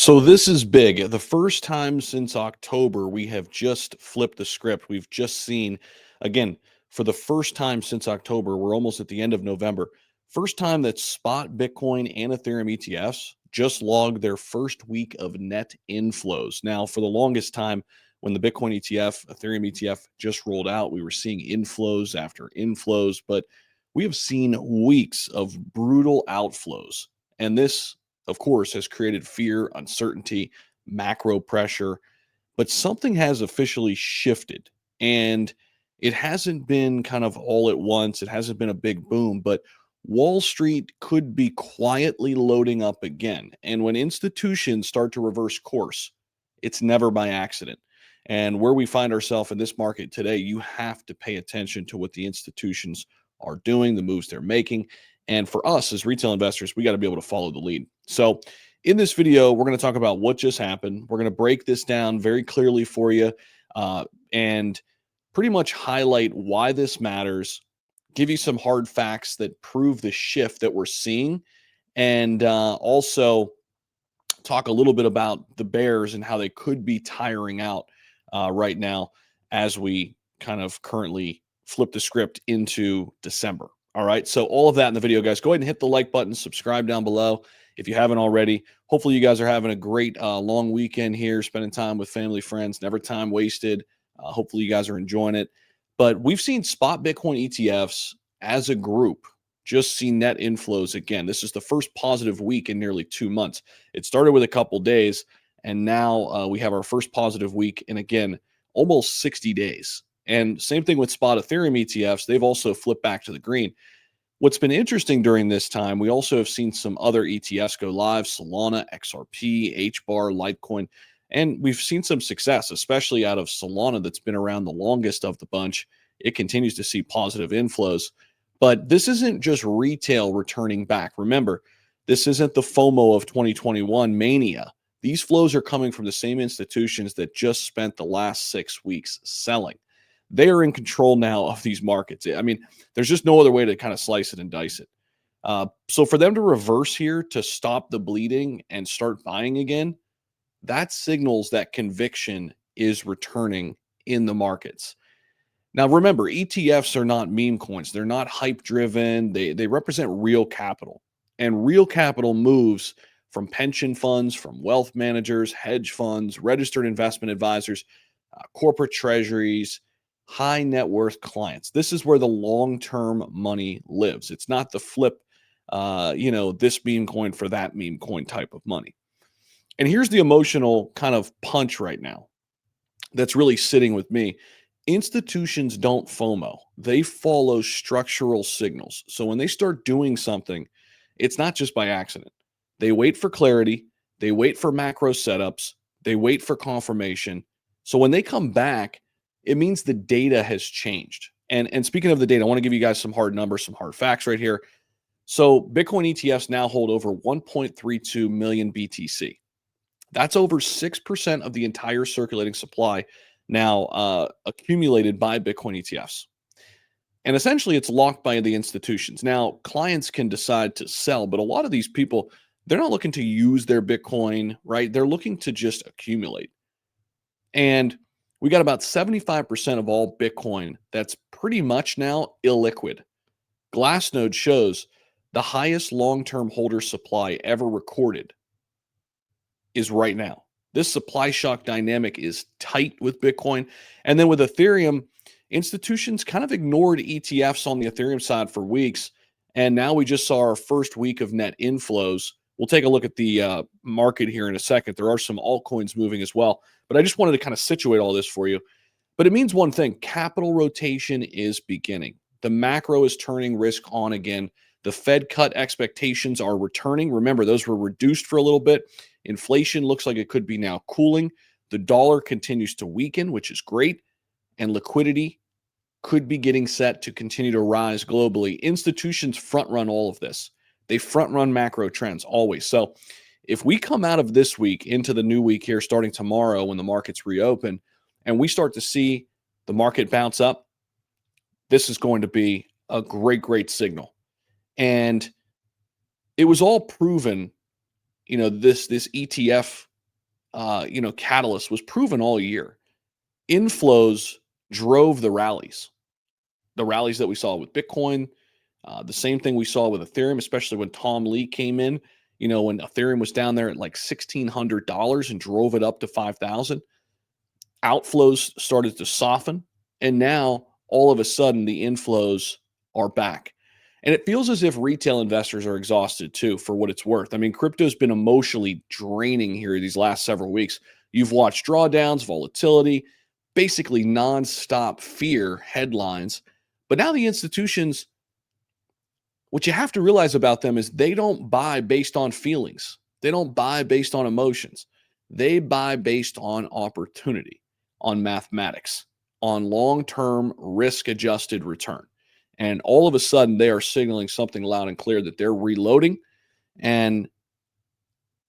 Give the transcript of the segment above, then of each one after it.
So this is big. The first time since October, we have just flipped the script. We've just seen, again, for the first time since October, we're almost at the end of November. First time that spot Bitcoin and Ethereum ETFs just logged their first week of net inflows. Now, for the longest time, when the Bitcoin ETF, Ethereum ETF just rolled out, we were seeing inflows after inflows, but we have seen weeks of brutal outflows. And this, of course, has created fear, uncertainty, macro pressure, but something has officially shifted. And it hasn't been kind of all at once, it hasn't been a big boom, but Wall Street could be quietly loading up again. And when institutions start to reverse course, it's never by accident. And where we find ourselves in this market today, you have to pay attention to what the institutions are doing, the moves they're making. And for us as retail investors, we got to be able to follow the lead. So, in this video, we're going to talk about what just happened. We're going to break this down very clearly for you and pretty much highlight why this matters, give you some hard facts that prove the shift that we're seeing, and also talk a little bit about the bears and how they could be tiring out right now as we kind of currently flip the script into December. All right. So all of that in the video, guys. Go ahead and hit the like button, subscribe down below if you haven't already. Hopefully you guys are having a great long weekend here, spending time with family, friends, never time wasted. Hopefully you guys are enjoying it. But we've seen spot Bitcoin ETFs as a group just see net inflows again. This is the first positive week in nearly 2 months. It started with a couple days, and now we have our first positive week in, again, almost 60 days. And same thing with spot Ethereum ETFs. They've also flipped back to the green. What's been interesting during this time, we also have seen some other ETFs go live: Solana, XRP, HBAR, Litecoin, and we've seen some success, especially out of Solana that's been around the longest of the bunch. It continues to see positive inflows. But this isn't just retail returning back. Remember, this isn't the FOMO of 2021 mania. These flows are coming from the same institutions that just spent the last 6 weeks selling. They are in control now of these markets. I mean, there's just no other way to kind of slice it and dice it. So for them to reverse here to stop the bleeding and start buying again, that signals that conviction is returning in the markets. Now, remember, ETFs are not meme coins. They're not hype driven. They represent real capital. And real capital moves from pension funds, from wealth managers, hedge funds, registered investment advisors, corporate treasuries, high net worth clients. This is where the long term money lives. It's not the flip, this meme coin for that meme coin type of money. And here's the emotional kind of punch right now that's really sitting with me. Institutions don't FOMO, they follow structural signals. So when they start doing something, it's not just by accident. They wait for clarity, they wait for macro setups, they wait for confirmation. So when they come back, it means the data has changed. And speaking of the data, I want to give you guys some hard numbers, some hard facts right here. So Bitcoin ETFs now hold over 1.32 million BTC. That's over 6% of the entire circulating supply now accumulated by Bitcoin ETFs. And essentially, it's locked by the institutions. Now, clients can decide to sell, but a lot of these people, they're not looking to use their Bitcoin, right? They're looking to just accumulate. And we got about 75% of all Bitcoin that's pretty much now illiquid. Glassnode shows the highest long-term holder supply ever recorded is right now. This supply shock dynamic is tight with Bitcoin. And then with Ethereum, institutions kind of ignored ETFs on the Ethereum side for weeks. And now we just saw our first week of net inflows. We'll take a look at the market here in a second. There are some altcoins moving as well. But I just wanted to kind of situate all this for you. But it means one thing: capital rotation is beginning. The macro is turning risk on again. The Fed cut expectations are returning. Remember, those were reduced for a little bit. Inflation looks like it could be now cooling. The dollar continues to weaken, which is great. And liquidity could be getting set to continue to rise globally. Institutions front run all of this. They front run macro trends always. So if we come out of this week into the new week here, starting tomorrow when the markets reopen, and we start to see the market bounce up, this is going to be a great, great signal. And it was all proven, this ETF catalyst was proven all year. Inflows drove the rallies that we saw with Bitcoin, the same thing we saw with Ethereum, especially when Tom Lee came in. When Ethereum was down there at like $1,600 and drove it up to 5,000, outflows started to soften, and now all of a sudden the inflows are back. And it feels as if retail investors are exhausted too, for what it's worth. I mean, crypto's been emotionally draining here these last several weeks. You've watched drawdowns, volatility, basically nonstop fear headlines. But now the institutions, what you have to realize about them is they don't buy based on feelings. They don't buy based on emotions. They buy based on opportunity, on mathematics, on long-term risk-adjusted return. And all of a sudden, they are signaling something loud and clear that they're reloading. And,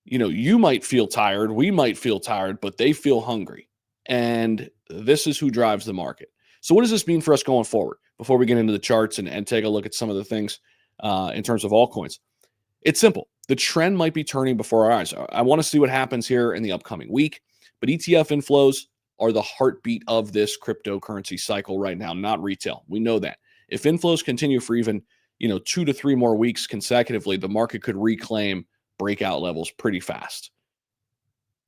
you might feel tired, we might feel tired, but they feel hungry. And this is who drives the market. So what does this mean for us going forward? Before we get into the charts and take a look at some of the things in terms of altcoins. It's simple. The trend might be turning before our eyes. I want to see what happens here in the upcoming week, but ETF inflows are the heartbeat of this cryptocurrency cycle right now, not retail. We know that. If inflows continue for even, 2 to 3 more weeks consecutively, the market could reclaim breakout levels pretty fast.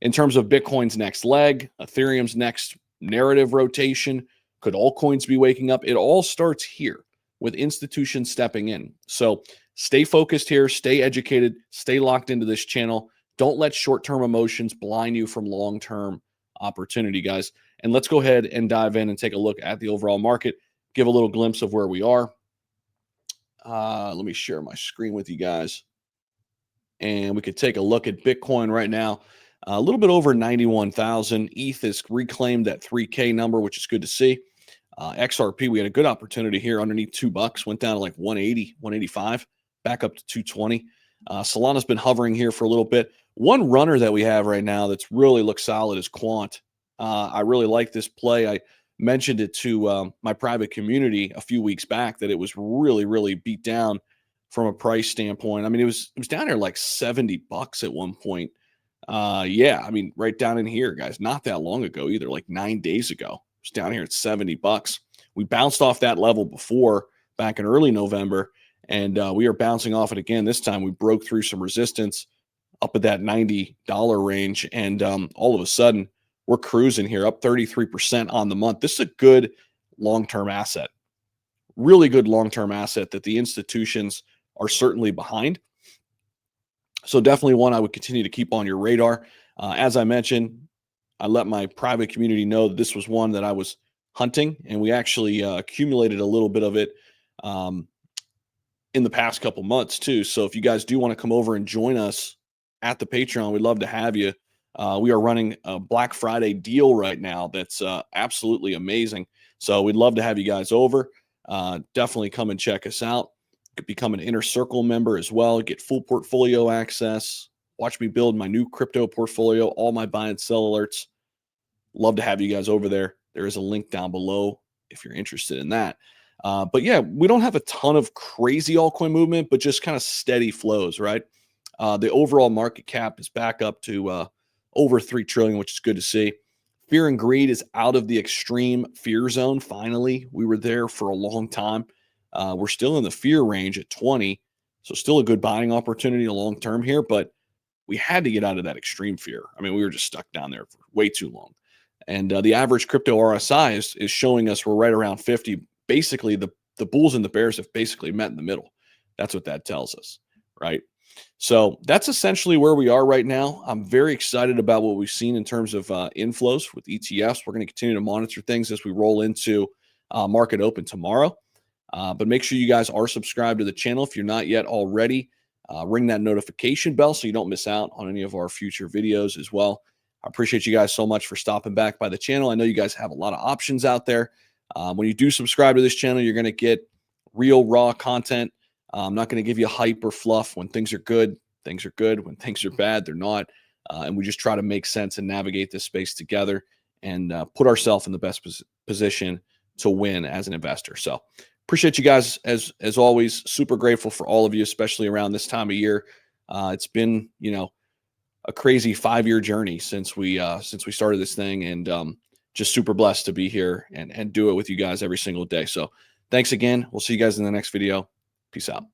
In terms of Bitcoin's next leg, Ethereum's next narrative rotation, could altcoins be waking up? It all starts here with institutions stepping in. So stay focused here, stay educated, stay locked into this channel. Don't let short-term emotions blind you from long-term opportunity, guys. And let's go ahead and dive in and take a look at the overall market, give a little glimpse of where we are. Let me share my screen with you guys. And we could take a look at Bitcoin right now. A little bit over 91,000. ETH has reclaimed that 3K number, which is good to see. XRP, we had a good opportunity here underneath $2, went down to like 180, 185, back up to 220. Solana's been hovering here for a little bit. One runner that we have right now that's really looks solid is Quant. I really like this play. I mentioned it to my private community a few weeks back that it was really, really beat down from a price standpoint. I mean, it was down here like $70 at one point. Yeah, I mean, right down in here, guys, not that long ago either, like 9 days ago. It's down here at $70. We bounced off that level before back in early November, and we are bouncing off it again. This time we broke through some resistance up at that $90 range, and all of a sudden we're cruising here up 33% on the month. This is a good long-term asset, really good long-term asset that the institutions are certainly behind. So definitely one I would continue to keep on your radar. As I mentioned, I let my private community know that this was one that I was hunting, and we actually accumulated a little bit of it in the past couple months too. So if you guys do want to come over and join us at the Patreon, we'd love to have you. We are running a Black Friday deal right now that's absolutely amazing. So we'd love to have you guys over. Definitely come and check us out. Become an Inner Circle member as well. Get full portfolio access. Watch me build my new crypto portfolio, all my buy and sell alerts. Love to have you guys over there. There is a link down below if you're interested in that. But yeah, we don't have a ton of crazy altcoin movement, but just kind of steady flows, right? The overall market cap is back up to over 3 trillion, which is good to see. Fear and greed is out of the extreme fear zone. Finally, we were there for a long time. We're still in the fear range at 20. So still a good buying opportunity long term here, but we had to get out of that extreme fear. I mean, we were just stuck down there for way too long. And the average crypto RSI is showing us we're right around 50. Basically, the bulls and the bears have basically met in the middle. That's what that tells us, right? So that's essentially where we are right now. I'm very excited about what we've seen in terms of inflows with ETFs. We're going to continue to monitor things as we roll into market open tomorrow. But make sure you guys are subscribed to the channel if you're not yet already. Ring that notification bell so you don't miss out on any of our future videos as well. I appreciate you guys so much for stopping back by the channel. I know you guys have a lot of options out there. When you do subscribe to this channel, you're going to get real raw content. I'm not going to give you hype or fluff. When things are good, things are good. When things are bad, they're not. And we just try to make sense and navigate this space together and put ourselves in the best position to win as an investor. So appreciate you guys as always. Super grateful for all of you, especially around this time of year. It's been, a crazy 5-year journey since we started this thing, and just super blessed to be here and do it with you guys every single day. So thanks again. We'll see you guys in the next video. Peace out.